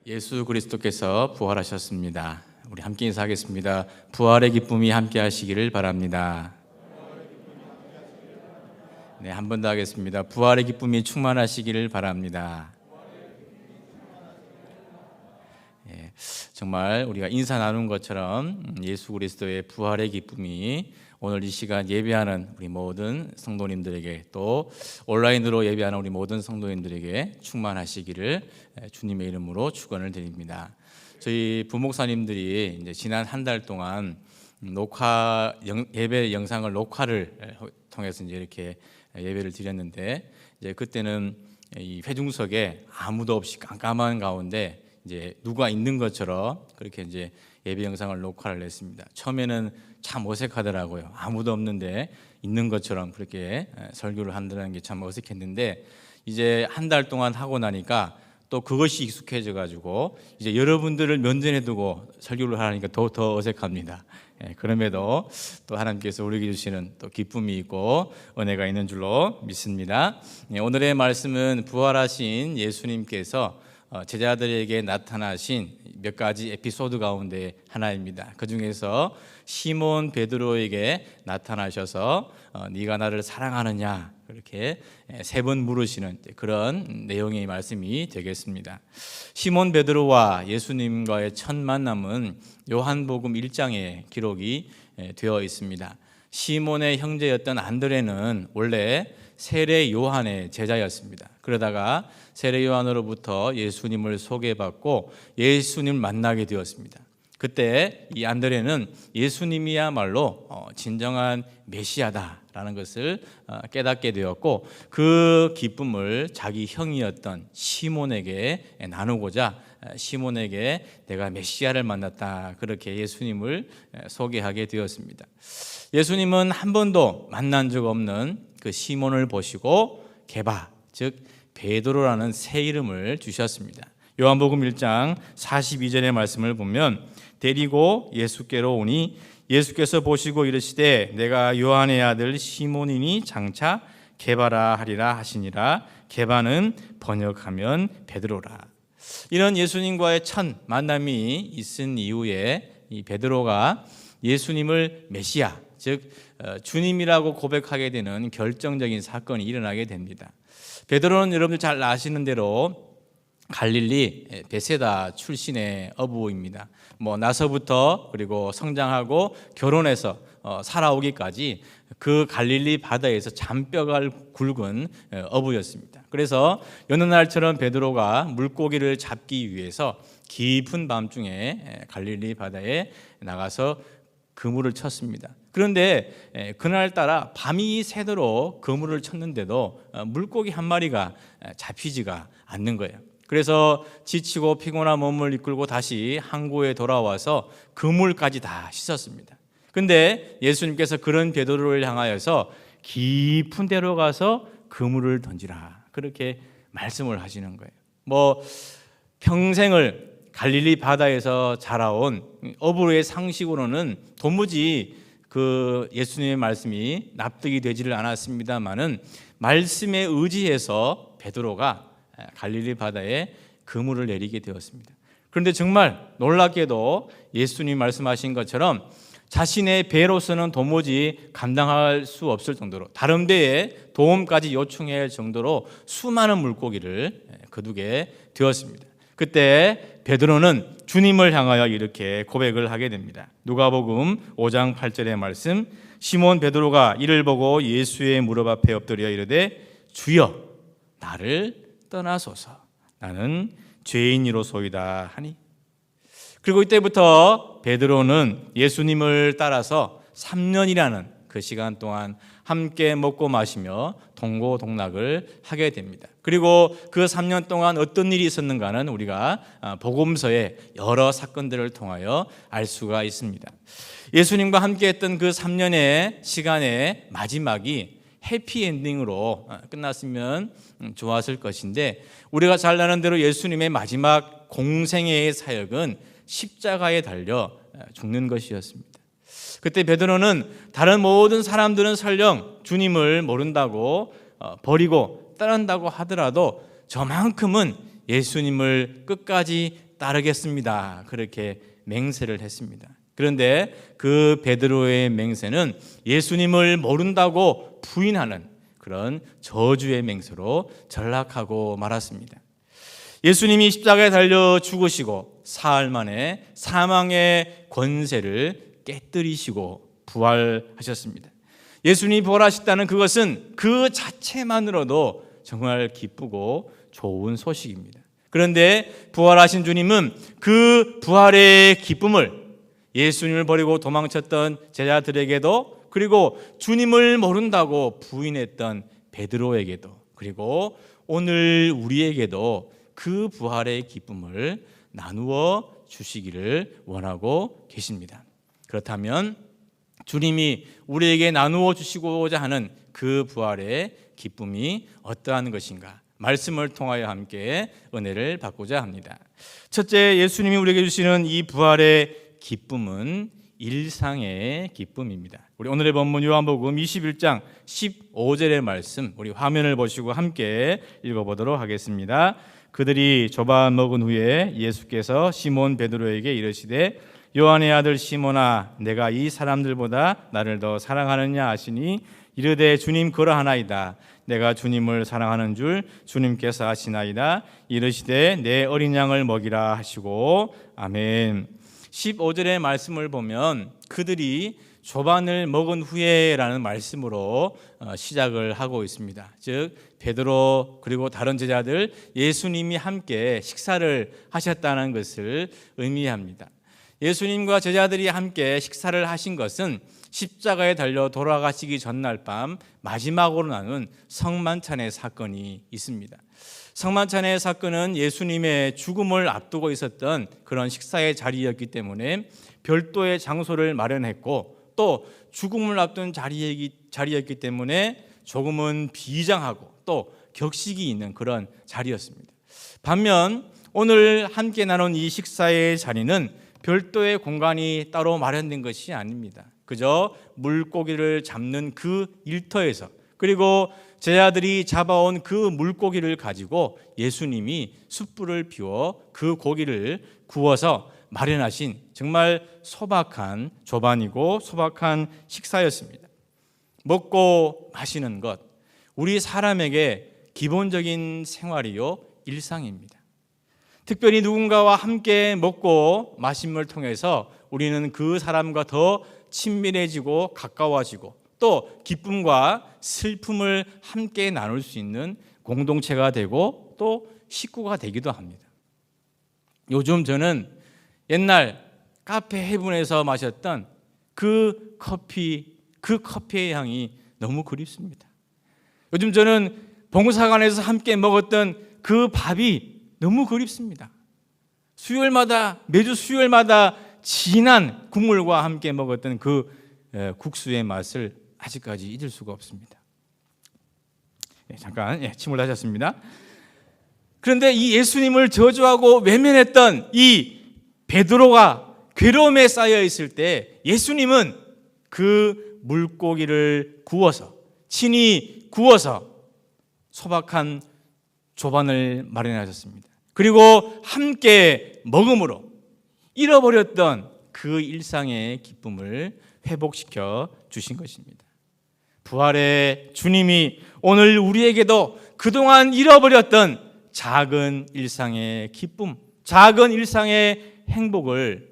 예수 그리스도께서 부활하셨습니다. 우리 함께 인사하겠습니다. 부활의 기쁨이 함께 하시기를 바랍니다. 네, 한 번 더 하겠습니다. 부활의 기쁨이 충만하시기를 바랍니다. 네, 정말 우리가 인사 나눈 것처럼 예수 그리스도의 부활의 기쁨이 오늘 이 시간 예배하는 우리 모든 성도님들에게, 또 온라인으로 예배하는 우리 모든 성도님들에게 충만하시기를 주님의 이름으로 축원을 드립니다. 저희 부목사님들이 이제 지난 한 달 동안 예배 영상을 녹화를 통해서 이제 이렇게 예배를 드렸는데, 이제 그때는 이 회중석에 아무도 없이 깜깜한 가운데 이제 누가 있는 것처럼 그렇게 이제 예배 영상을 녹화를 했습니다. 처음에는 참 어색하더라고요. 아무도 없는데 있는 것처럼 그렇게 설교를 한다는 게 참 어색했는데, 이제 한 달 동안 하고 나니까 또 그것이 익숙해져 가지고 이제 여러분들을 면전에 두고 설교를 하니까 더 어색합니다. 그럼에도 또 하나님께서 우리에게 주시는 또 기쁨이 있고 은혜가 있는 줄로 믿습니다. 오늘의 말씀은 부활하신 예수님께서 제자들에게 나타나신 몇 가지 에피소드 가운데 하나입니다. 그 중에서 시몬 베드로에게 나타나셔서 네가 나를 사랑하느냐, 그렇게 세 번 물으시는 그런 내용의 말씀이 되겠습니다. 시몬 베드로와 예수님과의 첫 만남은 요한복음 1장에 기록이 되어 있습니다. 시몬의 형제였던 안드레는 원래 세례 요한의 제자였습니다. 그러다가 세례 요한으로부터 예수님을 소개받고 예수님을 만나게 되었습니다. 그때 이 안드레는 예수님이야말로 진정한 메시아다라는 것을 깨닫게 되었고, 그 기쁨을 자기 형이었던 시몬에게 나누고자 시몬에게 내가 메시아를 만났다, 그렇게 예수님을 소개하게 되었습니다. 예수님은 한 번도 만난 적 없는 그 시몬을 보시고 게바, 즉 베드로라는 새 이름을 주셨습니다. 요한복음 1장 42절의 말씀을 보면, 데리고 예수께로 오니 예수께서 보시고 이르시되 내가 요한의 아들 시몬이니 장차 게바라 하리라 하시니라. 게바는 번역하면 베드로라. 이런 예수님과의 첫 만남이 있은 이후에 이 베드로가 예수님을 메시아, 즉 주님이라고 고백하게 되는 결정적인 사건이 일어나게 됩니다. 베드로는 여러분들 잘 아시는 대로 갈릴리 베세다 출신의 어부입니다. 나서부터 그리고 성장하고 결혼해서 살아오기까지 그 갈릴리 바다에서 잔뼈가 굵은 어부였습니다. 그래서 여느 날처럼 베드로가 물고기를 잡기 위해서 깊은 밤중에 갈릴리 바다에 나가서 그물을 쳤습니다. 그런데 그날따라 밤이 새도록 그물을 쳤는데도 물고기 한 마리가 잡히지가 않는 거예요. 그래서 지치고 피곤한 몸을 이끌고 다시 항구에 돌아와서 그물까지 다 씻었습니다. 그런데 예수님께서 그런 베드로를 향하여서 깊은 데로 가서 그물을 던지라, 그렇게 말씀을 하시는 거예요. 평생을 갈릴리 바다에서 자라온 어부의 상식으로는 도무지 그 예수님의 말씀이 납득이 되지를 않았습니다만은, 말씀에 의지해서 베드로가 갈릴리 바다에 그물을 내리게 되었습니다. 그런데 정말 놀랍게도 예수님 말씀하신 것처럼 자신의 배로서는 도무지 감당할 수 없을 정도로, 다른 배에 도움까지 요청해야 할 정도로 수많은 물고기를 거두게 되었습니다. 그때 베드로는 주님을 향하여 이렇게 고백을 하게 됩니다. 누가복음 5장 8절의 말씀, 시몬 베드로가 이를 보고 예수의 무릎 앞에 엎드려 이르되 주여 나를 떠나소서, 나는 죄인이로소이다 하니. 그리고 이때부터 베드로는 예수님을 따라서 3년이라는 그 시간 동안 함께 먹고 마시며 동고동락을 하게 됩니다. 그리고 그 3년 동안 어떤 일이 있었는가는 우리가 복음서의 여러 사건들을 통하여 알 수가 있습니다. 예수님과 함께 했던 그 3년의 시간의 마지막이 해피엔딩으로 끝났으면 좋았을 것인데, 우리가 잘 아는 대로 예수님의 마지막 공생애의 사역은 십자가에 달려 죽는 것이었습니다. 그때 베드로는 다른 모든 사람들은 설령 주님을 모른다고 버리고 따른다고 하더라도 저만큼은 예수님을 끝까지 따르겠습니다. 그렇게 맹세를 했습니다. 그런데 그 베드로의 맹세는 예수님을 모른다고 부인하는 그런 저주의 맹세로 전락하고 말았습니다. 예수님이 십자가에 달려 죽으시고 사흘 만에 사망의 권세를 깨뜨리시고 부활하셨습니다. 예수님이 부활하셨다는 그것은 그 자체만으로도 정말 기쁘고 좋은 소식입니다. 그런데 부활하신 주님은 그 부활의 기쁨을 예수님을 버리고 도망쳤던 제자들에게도, 그리고 주님을 모른다고 부인했던 베드로에게도, 그리고 오늘 우리에게도 그 부활의 기쁨을 나누어 주시기를 원하고 계십니다. 그렇다면 주님이 우리에게 나누어 주시고자 하는 그 부활의 기쁨이 어떠한 것인가? 말씀을 통하여 함께 은혜를 받고자 합니다. 첫째, 예수님이 우리에게 주시는 이 부활의 기쁨은 일상의 기쁨입니다. 우리 오늘의 본문 요한복음 21장 15절의 말씀, 우리 화면을 보시고 함께 읽어보도록 하겠습니다. 그들이 조반 먹은 후에 예수께서 시몬 베드로에게 이르시되 요한의 아들 시몬아, 내가 이 사람들보다 나를 더 사랑하느냐 하시니 이르되 주님 그러하나이다. 내가 주님을 사랑하는 줄 주님께서 아시나이다. 이르시되 내 어린 양을 먹이라 하시고. 아멘. 15절의 말씀을 보면 그들이 조반을 먹은 후에라는 말씀으로 시작을 하고 있습니다. 즉 베드로 그리고 다른 제자들, 예수님이 함께 식사를 하셨다는 것을 의미합니다. 예수님과 제자들이 함께 식사를 하신 것은 십자가에 달려 돌아가시기 전날 밤 마지막으로 나눈 성만찬의 사건이 있습니다. 성만찬의 사건은 예수님의 죽음을 앞두고 있었던 그런 식사의 자리였기 때문에 별도의 장소를 마련했고, 또 죽음을 앞둔 자리였기 때문에 조금은 비장하고 또 격식이 있는 그런 자리였습니다. 반면 오늘 함께 나눈 이 식사의 자리는 별도의 공간이 따로 마련된 것이 아닙니다. 그저 물고기를 잡는 그 일터에서, 그리고 제자들이 잡아온 그 물고기를 가지고 예수님이 숯불을 피워 그 고기를 구워서 마련하신 정말 소박한 조반이고 소박한 식사였습니다. 먹고 마시는 것, 우리 사람에게 기본적인 생활이요 일상입니다. 특별히 누군가와 함께 먹고 마심을 통해서 우리는 그 사람과 더 친밀해지고 가까워지고 또 기쁨과 슬픔을 함께 나눌 수 있는 공동체가 되고 또 식구가 되기도 합니다. 요즘 저는 옛날 카페 헤븐에서 마셨던 그 커피의 향이 너무 그립습니다. 요즘 저는 봉사관에서 함께 먹었던 그 밥이 너무 그립습니다. 매주 수요일마다 진한 국물과 함께 먹었던 그 국수의 맛을 아직까지 잊을 수가 없습니다. 잠깐 침을 하셨습니다. 그런데 이 예수님을 저주하고 외면했던 이 베드로가 괴로움에 쌓여 있을 때 예수님은 그 물고기를 친히 구워서 소박한 조반을 마련하셨습니다. 그리고 함께 먹음으로 잃어버렸던 그 일상의 기쁨을 회복시켜 주신 것입니다. 부활의 주님이 오늘 우리에게도 그동안 잃어버렸던 작은 일상의 기쁨, 작은 일상의 행복을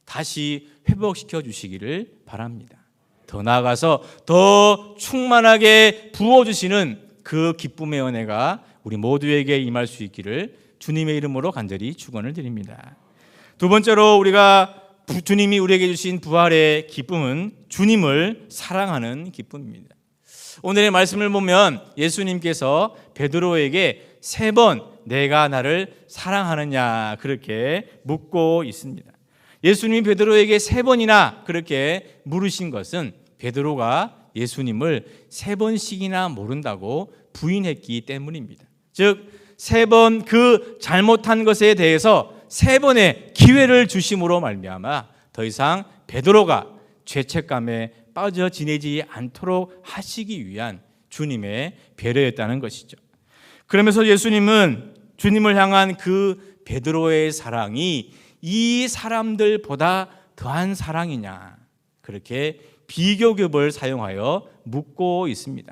다시 회복시켜 주시기를 바랍니다. 더 나아가서 더 충만하게 부어주시는 그 기쁨의 은혜가 우리 모두에게 임할 수 있기를 주님의 이름으로 간절히 축원을 드립니다. 두 번째로 주님이 우리에게 주신 부활의 기쁨은 주님을 사랑하는 기쁨입니다. 오늘의 말씀을 보면 예수님께서 베드로에게 3번 내가 나를 사랑하느냐 그렇게 묻고 있습니다. 예수님이 베드로에게 3번이나 그렇게 물으신 것은 베드로가 예수님을 3번씩이나 모른다고 부인했기 때문입니다. 즉 3번 그 잘못한 것에 대해서 3번의 기회를 주심으로 말미암아 더 이상 베드로가 죄책감에 빠져 지내지 않도록 하시기 위한 주님의 배려였다는 것이죠. 그러면서 예수님은 주님을 향한 그 베드로의 사랑이 이 사람들보다 더한 사랑이냐, 그렇게 비교급을 사용하여 묻고 있습니다.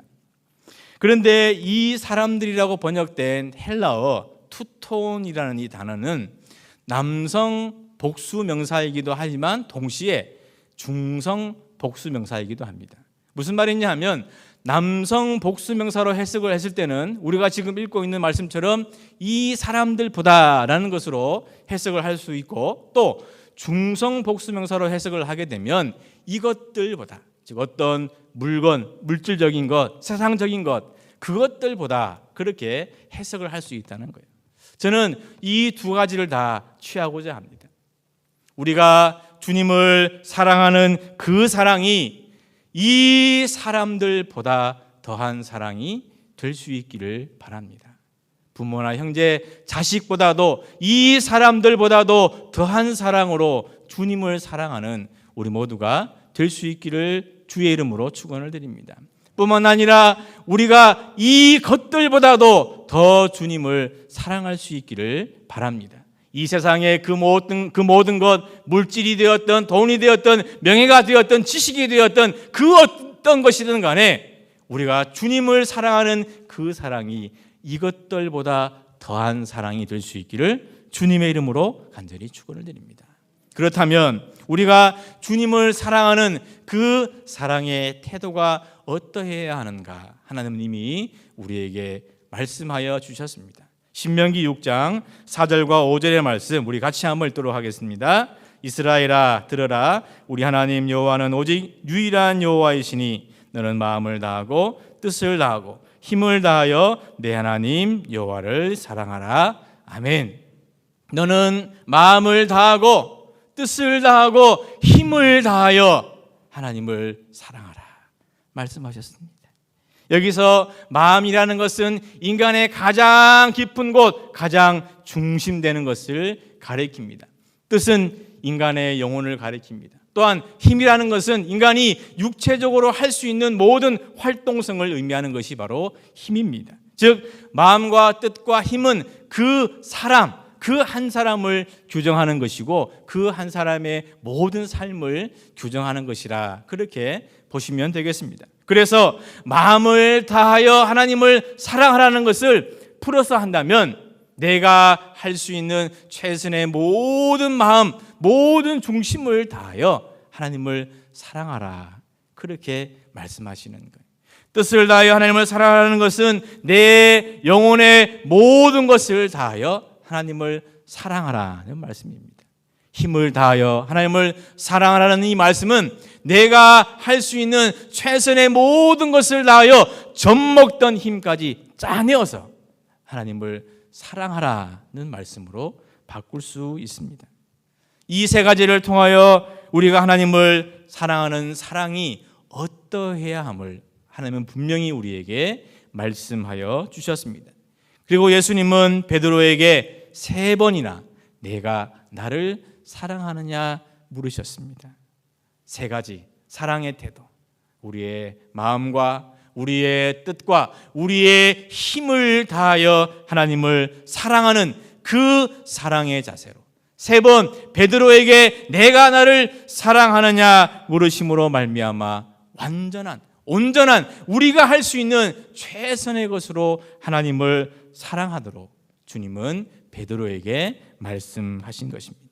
그런데 이 사람들이라고 번역된 헬라어 투톤이라는 이 단어는 남성 복수 명사이기도 하지만 동시에 중성 복수 명사이기도 합니다. 무슨 말이냐 하면 남성 복수 명사로 해석을 했을 때는 우리가 지금 읽고 있는 말씀처럼 이 사람들보다라는 것으로 해석을 할 수 있고, 또 중성 복수 명사로 해석을 하게 되면 이것들보다, 즉 어떤 물건, 물질적인 것, 세상적인 것, 그것들보다 그렇게 해석을 할 수 있다는 거예요. 저는 이 두 가지를 다 취하고자 합니다. 우리가 주님을 사랑하는 그 사랑이 이 사람들보다 더한 사랑이 될 수 있기를 바랍니다. 부모나 형제, 자식보다도 이 사람들보다도 더한 사랑으로 주님을 사랑하는 우리 모두가 될 수 있기를 주의 이름으로 축원을 드립니다. 뿐만 아니라 우리가 이 것들보다도 더 주님을 사랑할 수 있기를 바랍니다. 이 세상의 그 모든 것, 물질이 되었던, 돈이 되었던, 명예가 되었던, 지식이 되었던 그 어떤 것이든 간에 우리가 주님을 사랑하는 그 사랑이 이것들보다 더한 사랑이 될 수 있기를 주님의 이름으로 간절히 축원을 드립니다. 그렇다면 우리가 주님을 사랑하는 그 사랑의 태도가 어떠해야 하는가, 하나님이 우리에게 말씀하여 주셨습니다. 신명기 6장 4절과 5절의 말씀 우리 같이 한번 읽도록 하겠습니다. 이스라엘아 들으라, 우리 하나님 여호와는 오직 유일한 여호와이시니 너는 마음을 다하고 뜻을 다하고 힘을 다하여 내 하나님 여호와를 사랑하라. 아멘. 너는 마음을 다하고 뜻을 다하고 힘을 다하여 하나님을 사랑하라 말씀하셨습니다. 여기서 마음이라는 것은 인간의 가장 깊은 곳, 가장 중심되는 것을 가리킵니다. 뜻은 인간의 영혼을 가리킵니다. 또한 힘이라는 것은 인간이 육체적으로 할 수 있는 모든 활동성을 의미하는 것이 바로 힘입니다. 즉 마음과 뜻과 힘은 그 사람, 그 한 사람을 규정하는 것이고 그 한 사람의 모든 삶을 규정하는 것이라, 그렇게 보시면 되겠습니다. 그래서 마음을 다하여 하나님을 사랑하라는 것을 풀어서 한다면 내가 할 수 있는 최선의 모든 마음, 모든 중심을 다하여 하나님을 사랑하라, 그렇게 말씀하시는 거예요. 뜻을 다하여 하나님을 사랑하라는 것은 내 영혼의 모든 것을 다하여 하나님을 사랑하라는 말씀입니다. 힘을 다하여 하나님을 사랑하라는 이 말씀은 내가 할 수 있는 최선의 모든 것을 다하여 젖먹던 힘까지 짜내어서 하나님을 사랑하라는 말씀으로 바꿀 수 있습니다. 이 세 가지를 통하여 우리가 하나님을 사랑하는 사랑이 어떠해야 함을 하나님은 분명히 우리에게 말씀하여 주셨습니다. 그리고 예수님은 베드로에게 3번이나 내가 나를 사랑하느냐 물으셨습니다. 3가지 사랑의 태도, 우리의 마음과 우리의 뜻과 우리의 힘을 다하여 하나님을 사랑하는 그 사랑의 자세로 3번 베드로에게 내가 나를 사랑하느냐 물으심으로 말미암아 완전한, 온전한 우리가 할 수 있는 최선의 것으로 하나님을 사랑하도록 주님은 베드로에게 말씀하신 것입니다.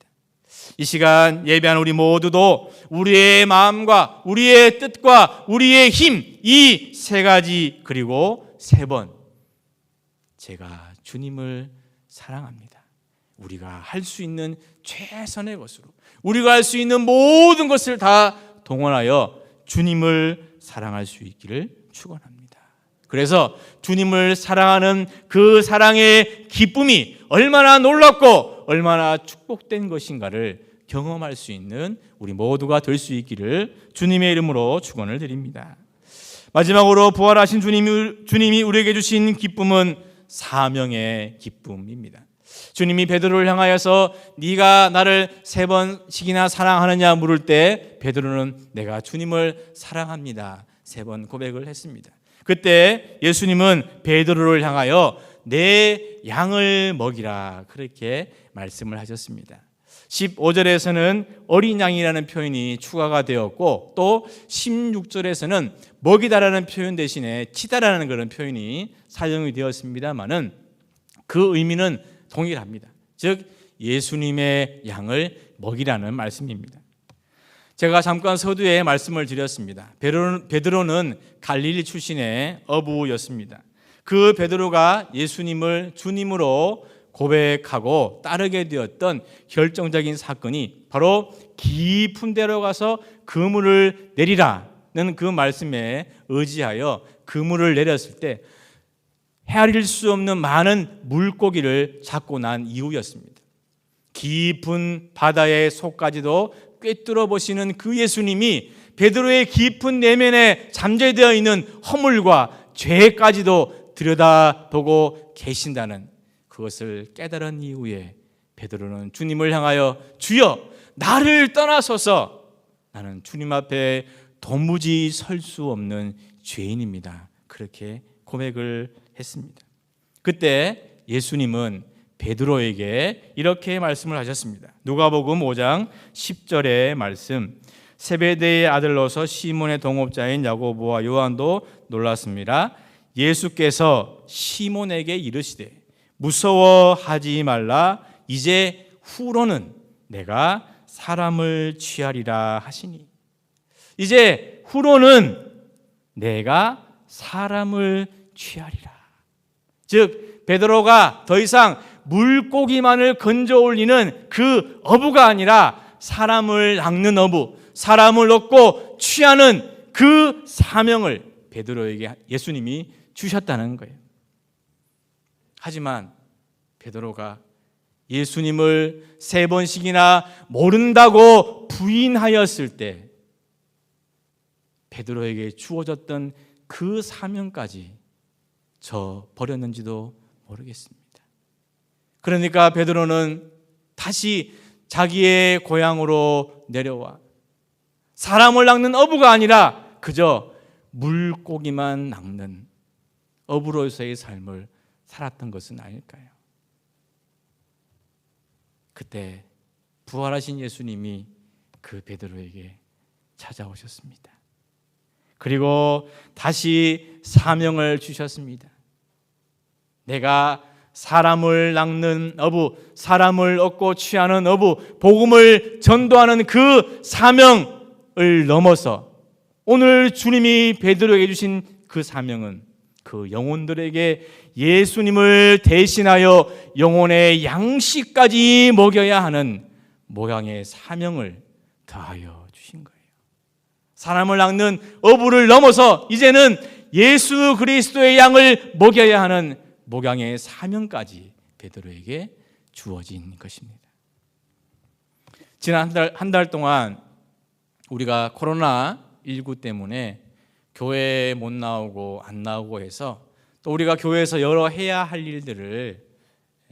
이 시간 예배한 우리 모두도 우리의 마음과 우리의 뜻과 우리의 힘, 이 3가지 그리고 3번 제가 주님을 사랑합니다, 우리가 할 수 있는 최선의 것으로 우리가 할 수 있는 모든 것을 다 동원하여 주님을 사랑할 수 있기를 축원합니다. 그래서 주님을 사랑하는 그 사랑의 기쁨이 얼마나 놀랍고 얼마나 축복된 것인가를 경험할 수 있는 우리 모두가 될 수 있기를 주님의 이름으로 축원을 드립니다. 마지막으로 부활하신 주님이 우리에게 주신 기쁨은 사명의 기쁨입니다. 주님이 베드로를 향하여서 네가 나를 3번씩이나 사랑하느냐 물을 때 베드로는 내가 주님을 사랑합니다 3번 고백을 했습니다. 그때 예수님은 베드로를 향하여 내 양을 먹이라 그렇게 말씀을 하셨습니다. 15절에서는 어린 양이라는 표현이 추가가 되었고 또 16절에서는 먹이다라는 표현 대신에 치다라는 그런 표현이 사용이 되었습니다만은 그 의미는 동일합니다. 즉 예수님의 양을 먹이라는 말씀입니다. 제가 잠깐 서두에 말씀을 드렸습니다. 베드로는 갈릴리 출신의 어부였습니다. 그 베드로가 예수님을 주님으로 고백하고 따르게 되었던 결정적인 사건이 바로 깊은 데로 가서 그물을 내리라는 그 말씀에 의지하여 그물을 내렸을 때 헤아릴 수 없는 많은 물고기를 잡고 난 이후였습니다. 깊은 바다의 속까지도 꿰뚫어 보시는 그 예수님이 베드로의 깊은 내면에 잠재되어 있는 허물과 죄까지도 들여다보고 계신다는 그것을 깨달은 이후에 베드로는 주님을 향하여 주여 나를 떠나소서 나는 주님 앞에 도무지 설 수 없는 죄인입니다. 그렇게 고백을 했습니다. 그때 예수님은 베드로에게 이렇게 말씀을 하셨습니다. 누가복음 5장 10절의 말씀. 세베대의 아들로서 시몬의 동업자인 야고보와 요한도 놀랐습니다. 예수께서 시몬에게 이르시되 무서워하지 말라 이제 후로는 내가 사람을 취하리라 하시니 이제 후로는 내가 사람을 취하리라. 즉 베드로가 더 이상 물고기만을 건져 올리는 그 어부가 아니라 사람을 낚는 어부, 사람을 얻고 취하는 그 사명을 베드로에게 예수님이 주셨다는 거예요. 하지만 베드로가 예수님을 3번씩이나 모른다고 부인하였을 때 베드로에게 주어졌던 그 사명까지 저 버렸는지도 모르겠습니다. 그러니까 베드로는 다시 자기의 고향으로 내려와 사람을 낚는 어부가 아니라 그저 물고기만 낚는 어부로서의 삶을 살았던 것은 아닐까요? 그때 부활하신 예수님이 그 베드로에게 찾아오셨습니다. 그리고 다시 사명을 주셨습니다. 내가 사람을 낚는 어부, 사람을 얻고 취하는 어부, 복음을 전도하는 그 사명을 넘어서 오늘 주님이 베드로에게 주신 그 사명은 그 영혼들에게 예수님을 대신하여 영혼의 양식까지 먹여야 하는 모양의 사명을 더하여 주신 거예요. 사람을 낚는 어부를 넘어서 이제는 예수 그리스도의 양을 먹여야 하는 목양의 사명까지 베드로에게 주어진 것입니다. 지난 한 달 동안 우리가 코로나19 때문에 교회에 못 나오고 안 나오고 해서 또 우리가 교회에서 여러 해야 할 일들을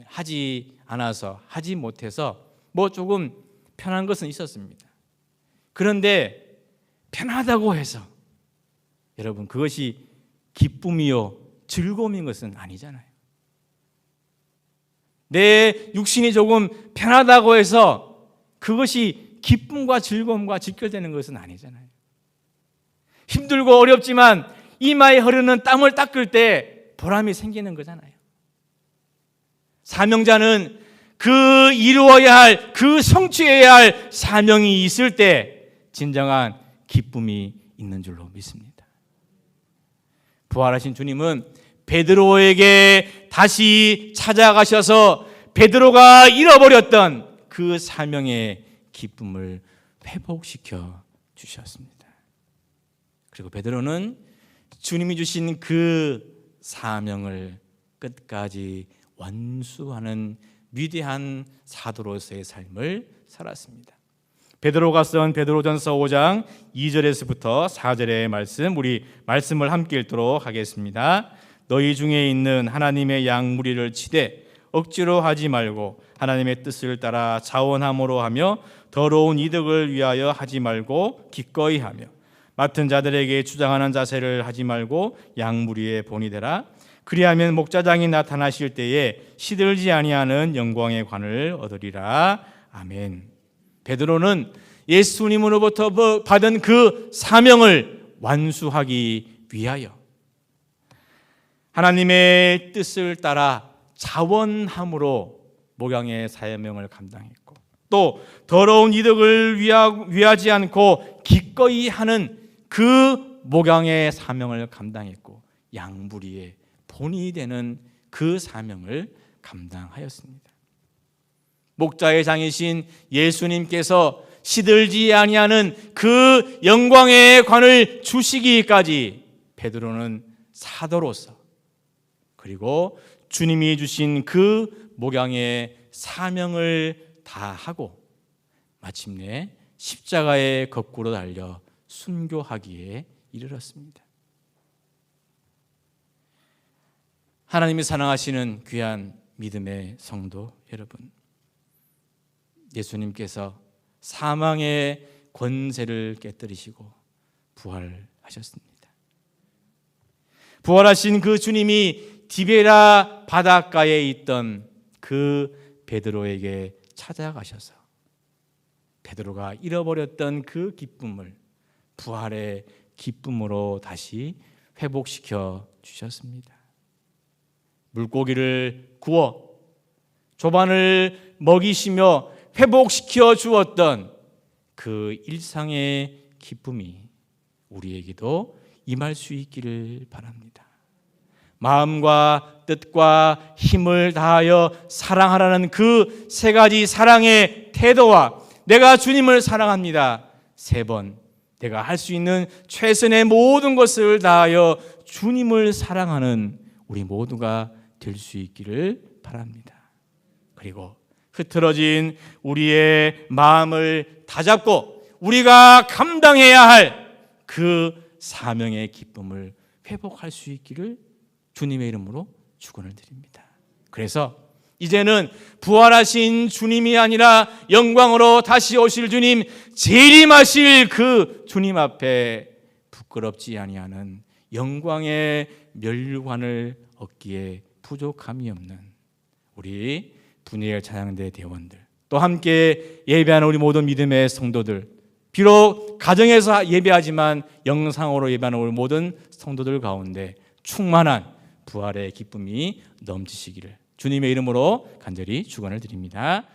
하지 않아서 하지 못해서 뭐 조금 편한 것은 있었습니다. 그런데 편하다고 해서 여러분 그것이 기쁨이요 즐거움인 것은 아니잖아요. 내 육신이 조금 편하다고 해서 그것이 기쁨과 즐거움과 직결되는 것은 아니잖아요. 힘들고 어렵지만 이마에 흐르는 땀을 닦을 때 보람이 생기는 거잖아요. 사명자는 그 이루어야 할, 그 성취해야 할 사명이 있을 때 진정한 기쁨이 있는 줄로 믿습니다. 부활하신 주님은 베드로에게 다시 찾아가셔서 베드로가 잃어버렸던 그 사명의 기쁨을 회복시켜 주셨습니다. 그리고 베드로는 주님이 주신 그 사명을 끝까지 완수하는 위대한 사도로서의 삶을 살았습니다. 베드로가 쓴 베드로전서 5장 2절에서부터 4절의 말씀, 우리 말씀을 함께 읽도록 하겠습니다. 너희 중에 있는 하나님의 양 무리를 치되 억지로 하지 말고 하나님의 뜻을 따라 자원함으로 하며 더러운 이득을 위하여 하지 말고 기꺼이 하며 맡은 자들에게 주장하는 자세를 하지 말고 양 무리의 본이 되라. 그리하면 목자장이 나타나실 때에 시들지 아니하는 영광의 관을 얻으리라. 아멘. 베드로는 예수님으로부터 받은 그 사명을 완수하기 위하여 하나님의 뜻을 따라 자원함으로 목양의 사명을 감당했고, 또 더러운 이득을 위하지 않고 기꺼이 하는 그 목양의 사명을 감당했고, 양부리의 본이 되는 그 사명을 감당하였습니다. 목자의 장이신 예수님께서 시들지 아니하는 그 영광의 관을 주시기까지 베드로는 사도로서, 그리고 주님이 주신 그 목양의 사명을 다하고 마침내 십자가에 거꾸로 달려 순교하기에 이르렀습니다. 하나님이 사랑하시는 귀한 믿음의 성도 여러분, 예수님께서 사망의 권세를 깨뜨리시고 부활하셨습니다. 부활하신 그 주님이 디베라 바닷가에 있던 그 베드로에게 찾아가셔서 베드로가 잃어버렸던 그 기쁨을 부활의 기쁨으로 다시 회복시켜 주셨습니다. 물고기를 구워 조반을 먹이시며 회복시켜 주었던 그 일상의 기쁨이 우리에게도 임할 수 있기를 바랍니다. 마음과 뜻과 힘을 다하여 사랑하라는 그 세 가지 사랑의 태도와 내가 주님을 사랑합니다 3번, 내가 할 수 있는 최선의 모든 것을 다하여 주님을 사랑하는 우리 모두가 될 수 있기를 바랍니다. 그리고 흐트러진 우리의 마음을 다잡고 우리가 감당해야 할 그 사명의 기쁨을 회복할 수 있기를 주님의 이름으로 축원을 드립니다. 그래서 이제는 부활하신 주님이 아니라 영광으로 다시 오실 주님, 재림하실 그 주님 앞에 부끄럽지 아니하는 영광의 면류관을 얻기에 부족함이 없는 우리 분이엘 찬양대 대원들, 또 함께 예배하는 우리 모든 믿음의 성도들, 비록 가정에서 예배하지만 영상으로 예배하는 우리 모든 성도들 가운데 충만한 부활의 기쁨이 넘치시기를 주님의 이름으로 간절히 축원을 드립니다.